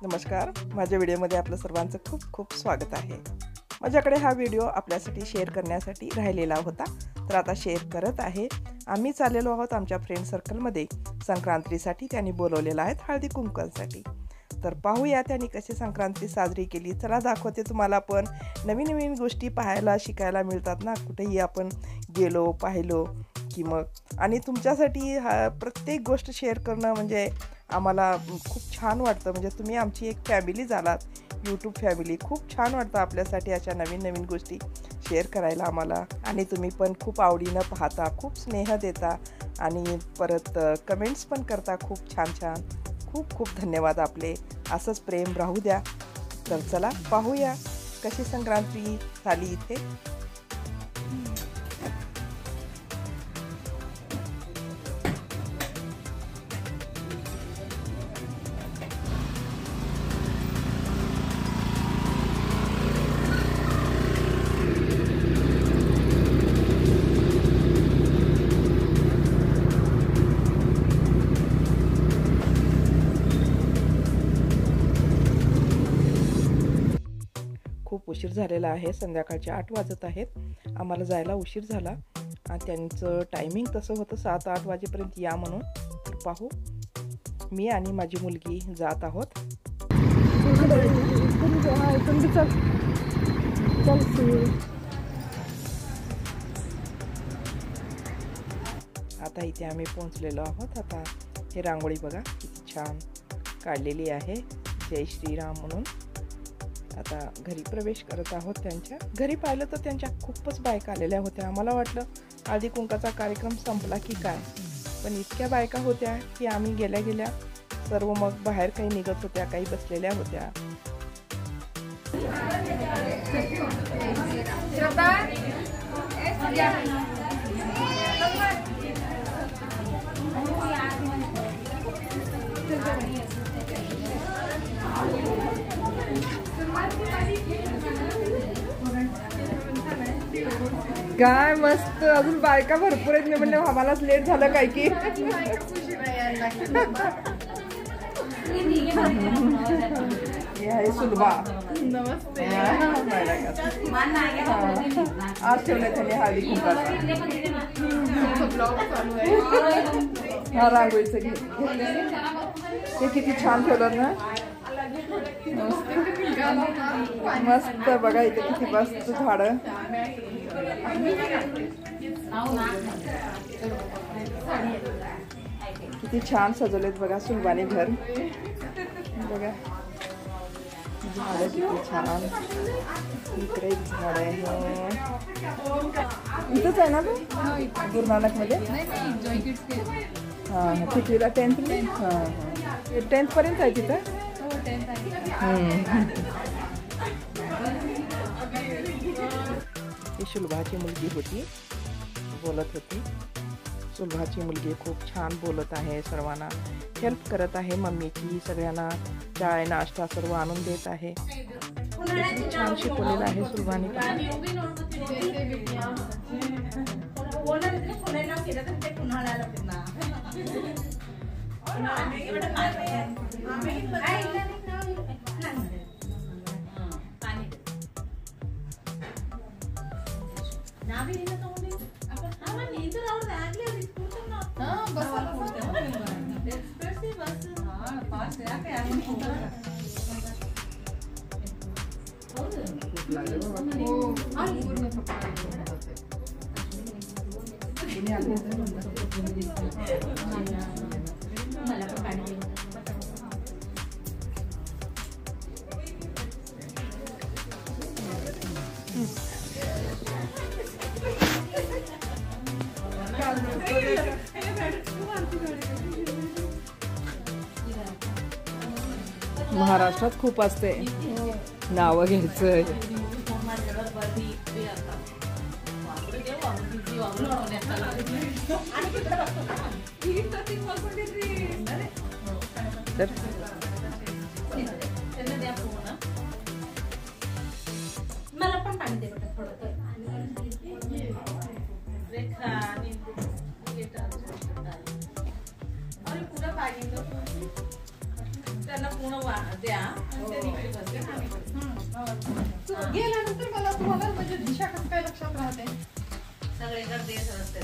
नमस्कार, माझ्या व्हिडिओमध्ये आपलं सर्वांचं खूप खूप स्वागत आहे। माझ्याकडे हा व्हिडिओ आपल्यासाठी शेअर करण्यासाठी राहिलेला होता, तर आता शेअर करत आहे। आम्ही चाललेलो आहोत आमच्या फ्रेंड सर्कलमध्ये संक्रांतीसाठी, त्यांनी बोलवलेलं आहे हळदी कुंकवासाठी। तर पाहूया त्यांनी कशी संक्रांती साजरी केली। चला दाखवते तुम्हाला। पण नवीन नवीन गोष्टी पाहायला शिकायला मिळतात ना, कुठेही आपण गेलो पाहिलो की मग। आणि तुमच्यासाठी प्रत्येक गोष्ट शेअर करणं म्हणजे आम्हाला खूप छान वाटतं। म्हणजे तुम्ही आमची एक फॅमिली झालात, यूट्यूब फॅमिली। खूप छान वाटतं आपल्यासाठी अशा नवीन नवीन गोष्टी शेअर करायला आम्हाला। आणि तुम्ही पण खूप आवडीनं पाहता, खूप स्नेह देता आणि परत कमेंट्स पण करता खूप छान छान। खूप खूप धन्यवाद आपले, असंच प्रेम राहू द्या। तर चला पाहूया कशी संक्रांती झाली इथे। खूप उशीर झालेला आहे, संध्याकाळचे 8 वाजत आहेत। आम्हाला जायला उशीर झाला आणि त्यांचं टायमिंग तसं होतं 7-8 वाजेपर्यंत या म्हणून। तर पाहू, मी आणि माझी मुलगी जात आहोत। आता इथे आम्ही पोहोचलेलो आहोत। आता हे रांगोळी बघा किती छान काढलेली आहे, जय श्रीराम म्हणून। आता घरी प्रवेश करत आहोत त्यांच्या घरी। पाहिलं तर त्यांच्या खूपच बायका आलेल्या होत्या। आम्हाला वाटलं हळदी कुंकाचा कार्यक्रम संपला की काय, पण इतक्या बायका होत्या की आम्ही गेल्या गेल्या सर्व मग बाहेर काही निघत होत्या, काही बसलेल्या होत्या। काय मस्त, अजून बायका भरपूर आहेत। मी म्हणलं आम्हालाच लेट झालं काय की। हे आहे सुलभा, नमस्ते। आज ठेवलं त्याने हळदी कुंकाचा, हा रांगोळीचं हे किती छान ठेवलं ना, मस्त। बघा इथे किती मस्त झाडं, किती छान सजवलेत बघा सुलभाने घर। बघा झाडं किती छान, इकडे एक झाड आहे, इथंच आहे ना गुरु नानक मध्ये। हां, कितवीला? 10th? हां, 10th पर्यंत आहे तिथं। ही शुलभाची मुलगी होती, बोलत होती। सुलभाची मुलगी खूप छान बोलत आहे, सर्वांना हेल्प करत आहे। मम्मीची सगळ्यांना चाय नाश्ता सर्व आणून देत आहे। छान शिकवलेलं आहे सुलभाने। महाराष्ट्रात खूप असते नाव घ्यायचं। तर मला पण पाणी दे थोडं। त्यांना पूर्ण द्या आणि ते इकडे बसते. गेल्यानंतर मला तुम्हाला म्हणजे दिशा कसं काय लक्षात राहते? सगळीकडे देत असते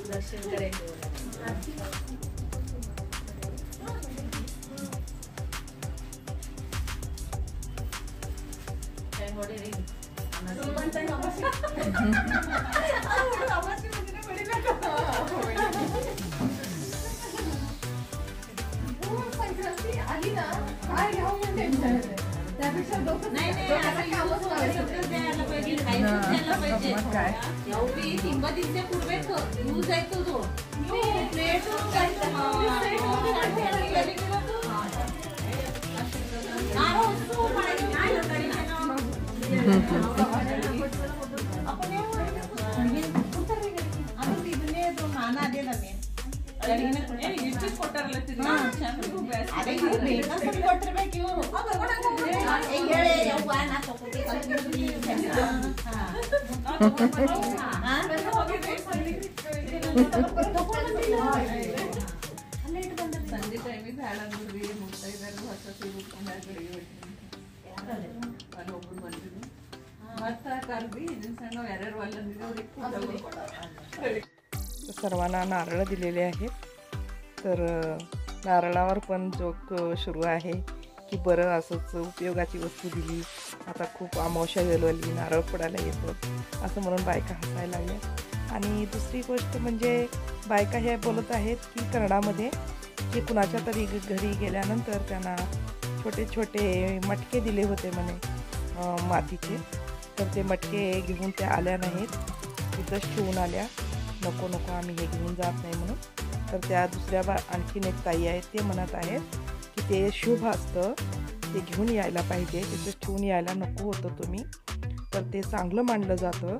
दर्शन करायचं. काय मोठे रे आली ना काय घ्यावं म्हणजे त्यापेक्षा नाही द्यायला पाहिजे, खायचं द्यायला पाहिजे. एवढी तिंबा पूर्वे यूज आहे तो प्लेट सर्वांना नारळ दिलेले आहेत. तर नारळावर पण जोक सुरू आहे की बरं असंच उपयोगाची वस्तू दिली, आता खूप अमावस्या वेळोवेळी नारळ फोडायला येतं असं म्हणून बायका हसायला लागल्या. आणि दुसरी गोष्ट म्हणजे बायका हे बोलत आहेत की कन्नडामध्ये की कुणाच्या तरी घरी गेल्यानंतर त्यांना छोटे छोटे मटके दिले होते म्हणे मातीचे. तर ते मटके घेऊन त्या आल्या नाहीत, तिथंच ठेवून आल्या, नको नको आम्ही हे घेऊन जात नाही म्हणून. तर त्या दुसऱ्या आणखीन एक ताई आहेत ते म्हणत आहेत की ते शुभ असतं, ते घेऊन यायला पाहिजे, तिथं ठेवून यायला नको होतं तुम्ही, तर ते चांगलं मानलं जातं,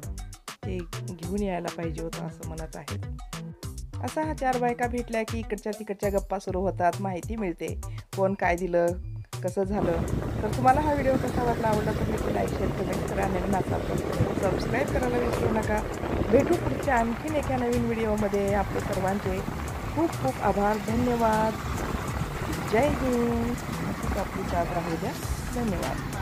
ते घेऊन यायला पाहिजे होतं असं म्हणत आहेत. असा हा 4 बायका भेटल्या की इकडच्या तिकडच्या गप्पा सुरू होतात, माहिती मिळते कोण काय दिलं, कसं झालं. तर तुम्हाला हा व्हिडिओ कसा वाटला, आवडला तर नक्की लाईक शेअर कमेंट करा. नवीन असाल तर सबस्क्राईब करायला विसरू नका. भेटू पुढच्या आणखीन एका नवीन व्हिडिओमध्ये. आपले सर्वांचे खूप खूप आभार, धन्यवाद. जय हिंद. आपली साथ राहू द्या. धन्यवाद.